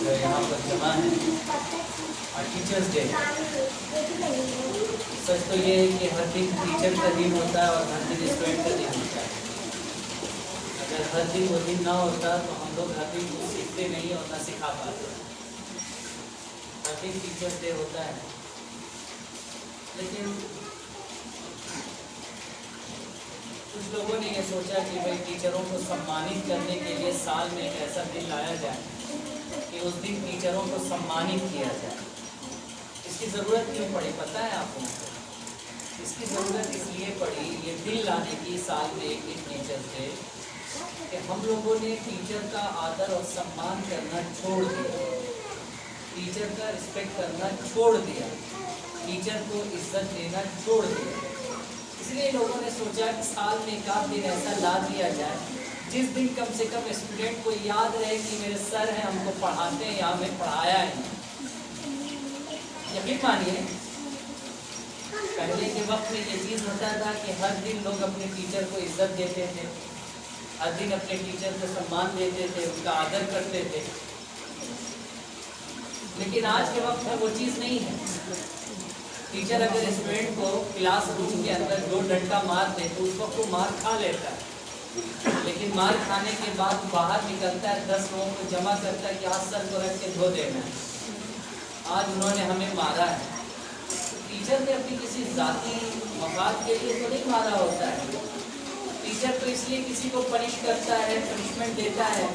جو یہاں پر جمع ہیں اور ٹیچرس ڈے. سچ تو یہ ہے کہ ہر دن ٹیچر کا دن ہوتا ہے اور ہر دن اسٹوڈنٹ کا دن ہوتا ہے. اگر ہر دن وہ دن نہ ہوتا تو ہم لوگ ہر دن کچھ سیکھتے نہیں اور نہ سکھا پاتے. ہر دن ٹیچرس ڈے ہوتا ہے لیکن کچھ لوگوں نے یہ سوچا کہ بھائی ٹیچروں کو سمانت کرنے کے لیے سال میں ایک ایسا دن لایا جائے کہ اس دن ٹیچروں کو سمانت کیا جائے. اس کی ضرورت کیوں پڑی پتہ ہے آپ کو؟ اس کی ضرورت اس لیے پڑی یہ دن لانے کی سال میں ایک دن ٹیچرس ڈے کہ ہم لوگوں نے ٹیچر کا آدر اور سمان کرنا چھوڑ دیا, ٹیچر کا رسپیکٹ کرنا چھوڑ دیا, ٹیچر کو عزت دینا چھوڑ دیا. اس لیے لوگوں نے سوچا کہ سال میں ایک آدھ دن ایسا لا دیا جائے جس دن کم سے کم اسٹوڈنٹ کو یاد رہے کہ میرے سر ہیں, ہم کو پڑھاتے ہیں, یہاں میں پڑھایا ہے. یقین مانیے پہلے کے وقت میں یہ چیز ہوتا تھا کہ ہر دن لوگ اپنے ٹیچر کو عزت دیتے تھے, ہر دن اپنے ٹیچر کو سمان دیتے تھے, ان کا آدر کرتے تھے. لیکن آج کے وقت میں وہ چیز نہیں ہے. ٹیچر اگر اسٹوڈنٹ کو کلاس روم کے اندر 2 ڈنڈا مار دے تو اس وقت وہ مار کھا لیتا ہے, لیکن مار کھانے کے بعد باہر نکلتا ہے, 10 لوگوں کو جمع کرتا ہے کہ آج سر کو رکھ کے دھو دینا ہے, آج انہوں نے ہمیں مارا ہے. ٹیچر نے اپنی کسی ذاتی مفاد کے لیے تو نہیں مارا ہوتا ہے. ٹیچر تو اس لیے کسی کو پنش کرتا ہے, پنشمنٹ دیتا ہے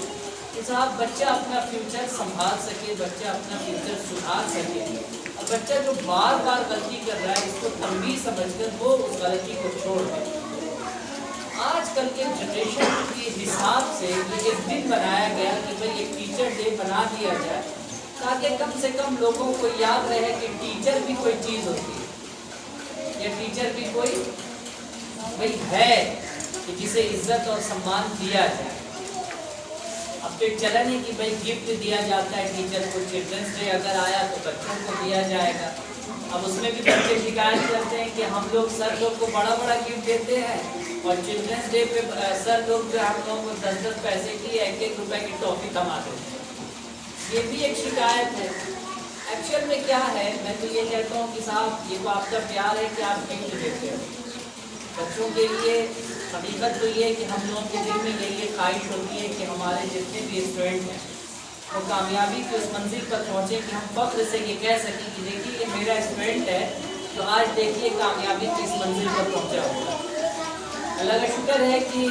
کہ صاحب بچہ اپنا فیوچر سنبھال سکے, بچہ اپنا فیوچر سدھار سکے. اور بچہ جو بار بار غلطی کر رہا ہے اس کو تنبیہ سمجھ کر وہ اس غلطی کو چھوڑ دے. آج کل کے جنریشن کے حساب سے یہ ایک دن بنایا گیا کہ بھائی ایک ٹیچر ڈے بنا دیا جائے تاکہ کم سے کم لوگوں کو یاد رہے کہ ٹیچر بھی کوئی چیز ہوتی ہے, یا ٹیچر بھی کوئی بھائی ہے کہ جسے عزت اور سمان دیا جائے. اب تو ایک چلن ہے کہ بھائی گفٹ دیا جاتا ہے ٹیچر کو, چلڈرنس ڈے اگر آیا تو بچوں کو دیا جائے گا. اب اس میں بھی بچے شکایت کرتے ہیں کہ ہم لوگ سر لوگ کو بڑا بڑا گفٹ دیتے ہیں اور چلڈرنس ڈے پہ سر لوگ جو ہم لوگوں کو 10-10 پیسے کی 1-1 روپے کی ٹافی تھما دیتے ہیں. یہ بھی ایک شکایت ہے. ایکچوئل میں کیا ہے, میں تو یہ کہتا ہوں کہ صاحب یہ تو آپ کا پیار ہے کہ آپ گفٹ دیتے ہو بچوں کے لیے. حقیقت تو یہ ہے کہ ہم لوگوں کے دل میں یہی خواہش ہوتی ہے کہ ہمارے جتنے بھی اسٹوڈنٹ ہیں وہ کامیابی کی اس منزل پر پہنچے کہ ہم فخر سے یہ کہہ سکیں کہ دیکھیے یہ میرا اسٹوڈنٹ ہے تو آج دیکھیے کامیابی کی اس منزل پر پہنچا ہوگا. اللہ کا شکر ہے کہ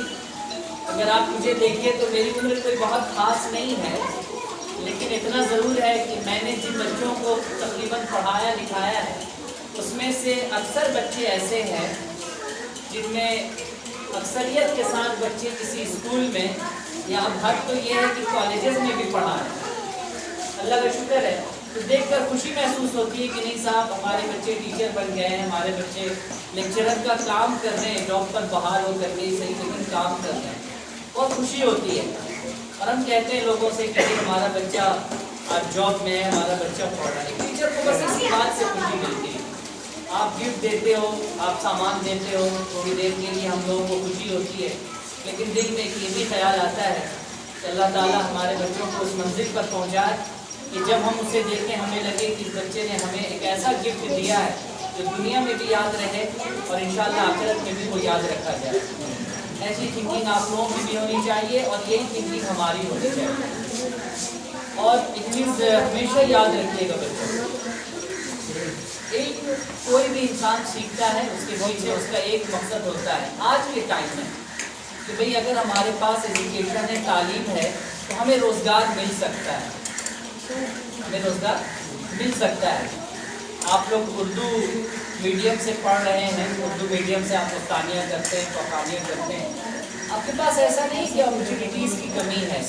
اگر آپ مجھے دیکھیے تو میری عمر کوئی بہت خاص نہیں ہے, لیکن اتنا ضرور ہے کہ میں نے جن بچوں کو تقریباً پڑھایا لکھایا ہے اس میں سے اکثر بچے ایسے ہیں جن میں اکثریت کے ساتھ بچے کسی اسکول میں یا اب حد تو یہ ہے کہ کالجز میں بھی پڑھا ہے. اللہ کا شکر ہے. تو دیکھ کر خوشی محسوس ہوتی ہے کہ نہیں صاحب ہمارے بچے ٹیچر بن گئے ہیں, ہمارے بچے لیکچرر کا کام کر رہے ہیں, جاب پر بحال ہو کر کے صحیح لیکن کام کر رہے ہیں, بہت خوشی ہوتی ہے. اور ہم کہتے ہیں لوگوں سے کہ ہمارا بچہ آج جاب میں ہے, ہمارا بچہ پڑھ رہا ہے. ٹیچر کو بس اسی بات سے خوشی ملتی ہے. آپ گفٹ دیتے ہو, آپ سامان دیتے ہو, تھوڑی دیر کے لیے ہم لوگوں کو خوشی ہوتی ہے, لیکن دل میں ایک یہ بھی خیال آتا ہے کہ اللہ تعالیٰ ہمارے بچوں کو اس منزل پر پہنچائے کہ جب ہم اسے دیکھیں ہمیں لگے کہ اس بچے نے ہمیں ایک ایسا گفٹ دیا ہے جو دنیا میں بھی یاد رہے اور انشاءاللہ آخرت میں بھی وہ یاد رکھا جائے. ایسی تھنکنگ آپ لوگوں کی بھی ہونی چاہیے اور یہی تھنکنگ ہماری ہونی چاہیے. اور ایک چیز ہمیشہ یاد رکھیے گا بچوں, کوئی بھی انسان سیکھتا ہے اس کے پیچھے اس کا ایک مقصد ہوتا ہے. آج کے ٹائم میں کہ بھئی اگر ہمارے پاس ایجوکیشن ہے, تعلیم ہے تو ہمیں روزگار مل سکتا ہے, ہمیں روزگار مل سکتا ہے. آپ لوگ اردو میڈیم سے پڑھ رہے ہیں, اردو میڈیم سے آپ استانیہ کرتے ہیں, فوقانیہ کرتے ہیں. آپ کے پاس ایسا نہیں کہ اپرچونیٹیز کی کمی ہے,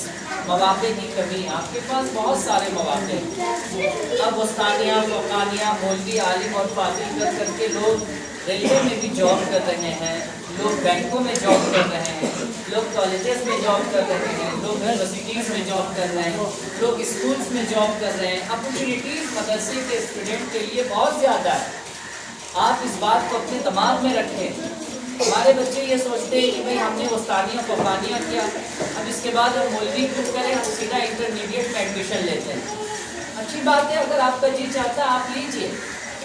مواقع کی کمی ہے, آپ کے پاس بہت سارے مواقع ہیں. اب استانیہ, فوقانیہ, مولوی, عالم اور فاضل کر کے لوگ ریلوے میں بھی جاب کر رہے ہیں, لوگ بینکوں میں جاب کر رہے ہیں, لوگ کالجز میں جاب کر رہے ہیں, لوگ یونیورسٹیز میں جاب کر رہے ہیں, لوگ اسکولس میں جاب کر رہے ہیں. اپرچونیٹیز مدرسے کے اسٹوڈنٹ کے لیے بہت زیادہ ہے. آپ اس بات کو اپنے دماغ میں رکھیں. ہمارے بچے یہ سوچتے ہیں کہ بھئی ہم نے استانیہ فوقانیہ کیا, اب اس کے بعد ہم مولوی کیوں کریں, ہم سیدھا انٹرمیڈیٹ میں ایڈمیشن ایڈمیشن لیتے ہیں. اچھی بات ہے, اگر آپ کا جی چاہتا ہے آپ لیجئے,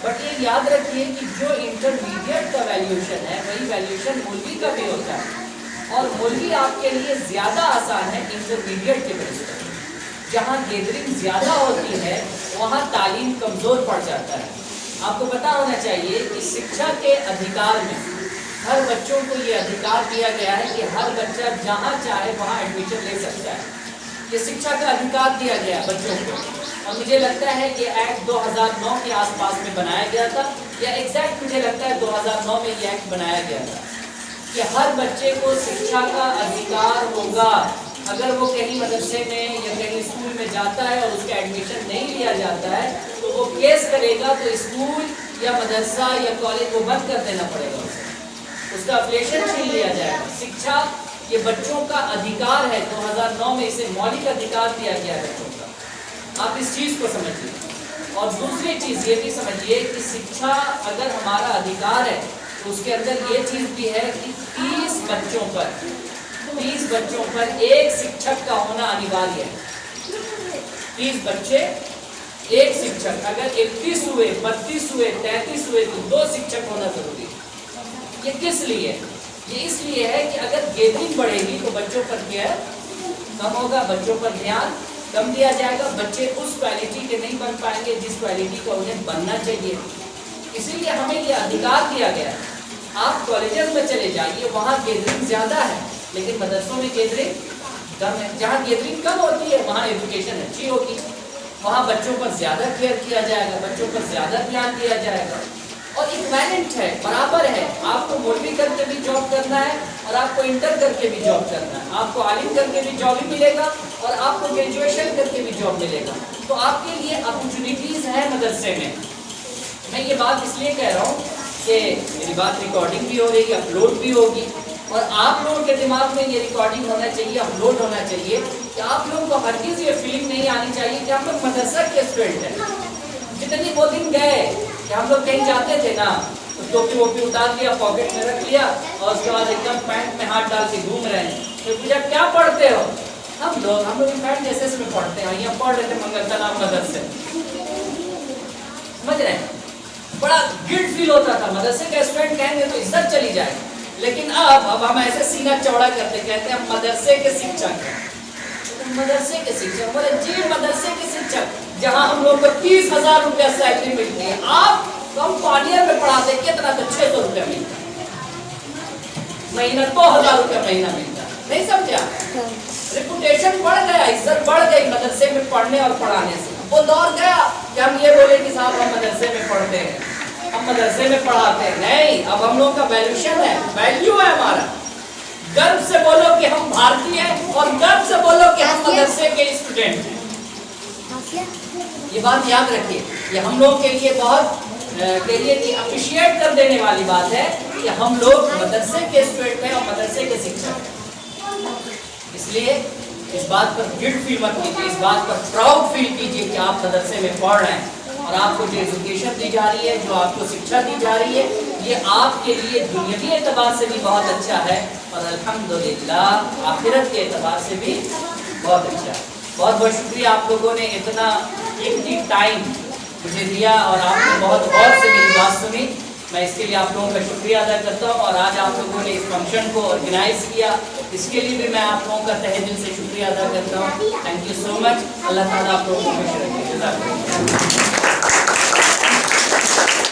بٹ یہ یاد رکھیے کہ جو انٹرمیڈیٹ کا ویلیوشن ہے وہی ویلیوشن مولوی کا بھی ہوتا ہے, اور مولوی آپ کے لیے زیادہ آسان ہے انٹرمیڈیٹ کے بیس پر. جہاں گیدرنگ زیادہ ہوتی ہے وہاں تعلیم کمزور پڑ جاتا ہے. آپ کو پتا ہونا چاہیے کہ شکشا کے ادھیکار میں ہر بچوں کو یہ ادھیکار دیا گیا ہے کہ ہر بچہ جہاں چاہے وہاں ایڈمیشن لے سکتا ہے. یہ شکشا کا ادھیکار دیا گیا بچوں کو, اور مجھے لگتا ہے یہ ایکٹ 2009 کے آس پاس میں بنایا گیا تھا, یا ایگزیکٹ مجھے لگتا ہے 2009 میں یہ ایکٹ بنایا گیا تھا کہ ہر بچے کو شکشا کا ادھیکار ہوگا. اگر وہ کہیں مدرسے میں یا کہیں اسکول میں جاتا ہے اور اس کا ایڈمیشن نہیں لیا جاتا ہے تو وہ کیس کرے گا, تو اسکول یا مدرسہ یا کالج کو بند کر دینا پڑے گا, اس کا افیلیشن چھین لیا جائے گا. شکشا یہ بچوں کا ادھیکار ہے, 2009 میں اسے مولک ادھیکار دیا گیا ہے بچوں کا. آپ اس چیز کو سمجھیے. اور دوسری چیز یہ بھی سمجھیے کہ شکشا اگر ہمارا ادھیکار ہے تو اس کے اندر یہ چیز بھی ہے کہ 30 بچوں پر ایک شکشک کا ہونا انیواریہ ہے. 30 بچے ایک شکشک, اگر 31 ہوئے 32 ہوئے 33 ہوئے تو 2 شکشک ہونا ضروری ہے. یہ کس لیے؟ یہ اس لیے ہے کہ اگر گیدرنگ بڑھے گی تو بچوں پر کیئر کم ہوگا, بچوں پر دھیان کم دیا جائے گا, بچے اس کوالٹی کے نہیں بن پائیں گے جس کوالٹی کا انہیں بننا چاہیے. اسی لیے ہمیں یہ ادھیکار دیا گیا ہے. آپ کالجز میں چلے جائیے, وہاں گیدرنگ زیادہ ہے لیکن مدرسوں میں گیدرنگ کم ہے. جہاں گیدرنگ کم ہوتی ہے وہاں ایجوکیشن اچھی ہوگی, وہاں بچوں پر زیادہ کیئر کیا جائے گا, بچوں پر زیادہ دھیان دیا جائے گا. اور ایکویلنٹ ہے, برابر ہے. آپ کو مولوی کر کے بھی جاب کرنا ہے اور آپ کو انٹر کر کے بھی جاب کرنا ہے. آپ کو عالم کر کے بھی جاب ہی ملے گا اور آپ کو گریجویشن کر کے بھی جاب ملے گا. تو آپ کے لیے اپرچونیٹیز ہیں مدرسے میں. میں یہ بات اس لیے کہہ رہا ہوں کہ میری بات ریکارڈنگ بھی ہو رہی ہے, اپلوڈ بھی ہوگی, اور آپ لوگوں کے دماغ میں یہ ریکارڈنگ ہونا چاہیے, اپلوڈ ہونا چاہیے کہ آپ لوگوں کو ہرگز یہ فیلنگ نہیں آنی چاہیے کہ ہم لوگ مدرسہ کے اسٹوڈنٹ ہیں. جتنی وہ دن گئے کہ ہم لوگ کہیں جاتے تھے نا تو ٹوپی ووپی اتار لیا, پاکٹ میں رکھ لیا اور اس کے بعد ایک دم پینٹ میں ہاتھ ڈال کے گھوم رہے ہیں. تو پوچھا کیا پڑھتے ہو؟ ہم لوگ پینٹ جیسے میں پڑھتے ہیں, یہاں پڑھ رہے تھے منگل کا نام مدرسے. سمجھ رہے ہیں؟ بڑا گلٹ فیل ہوتا تھا. مدرسے کا اسٹوڈنٹ کہیں گے تو عزت چلی جائے. لیکن اب ہم ایسے سینہ چوڑا کرتے, کہتے ہیں ہم مدرسے کے شکشک ہیں. مدرسے کے شکشک بولے جی مدرسے کے شکشک, جہاں ہم لوگ کو 30,000 روپیہ سیلری ملتی ہے. آپ کم پانیئر میں پڑھاتے کتنا تو 600 روپیہ ملتا ہے مہینہ, 2,000 روپیہ مہینہ ملتا ہے. نہیں سمجھا؟ ریپوٹیشن بڑھ گیا, عزت بڑھ گئی مدرسے میں پڑھنے اور پڑھانے سے. وہ دور گیا کہ ہم یہ بولے کہ صاحب ہم مدرسے میں پڑھتے ہیں, ہم مدرسے میں پڑھاتے ہیں. نہیں, اب ہم لوگ کا ویلیوشن ہے, ویلیو ہے ہمارا. گرو سے بولو کہ ہم بھارتی ہیں اور گرو سے بولو کہ ہم مدرسے کے اسٹوڈنٹ ہیں. یہ بات یاد رکھیے, یہ ہم لوگ کے لیے بہت کہیے کہ اپریشیٹ کر دینے والی بات ہے کہ ہم لوگ مدرسے کے اسٹوڈنٹ ہیں اور مدرسے کے شکشک ہیں. اس لیے اس بات پر گلٹ فیل مت کیجیے, اس بات پر پراؤڈ فیل کیجیے کہ آپ مدرسے میں پڑھ رہے ہیں اور آپ کو جو ایجوکیشن دی جا رہی ہے, جو آپ کو شکشا دی جا رہی ہے, یہ آپ کے لیے دنیاوی اعتبار سے بھی بہت اچھا ہے اور الحمدللہ آخرت کے اعتبار سے بھی بہت اچھا ہے. بہت بہت شکریہ آپ لوگوں نے اتنا قیمتی ٹائم مجھے دیا اور آپ نے بہت غور سے میری بات سنی. میں اس کے لیے آپ لوگوں کا شکریہ ادا کرتا ہوں, اور آج آپ لوگوں نے اس فنکشن کو آرگنائز کیا, اس کے لیے بھی میں آپ لوگوں کا تہہ دل سے شکریہ ادا کرتا ہوں. تھینک یو سو مچ. اللہ تعالیٰ آپ لوگوں کو خوش رکھے.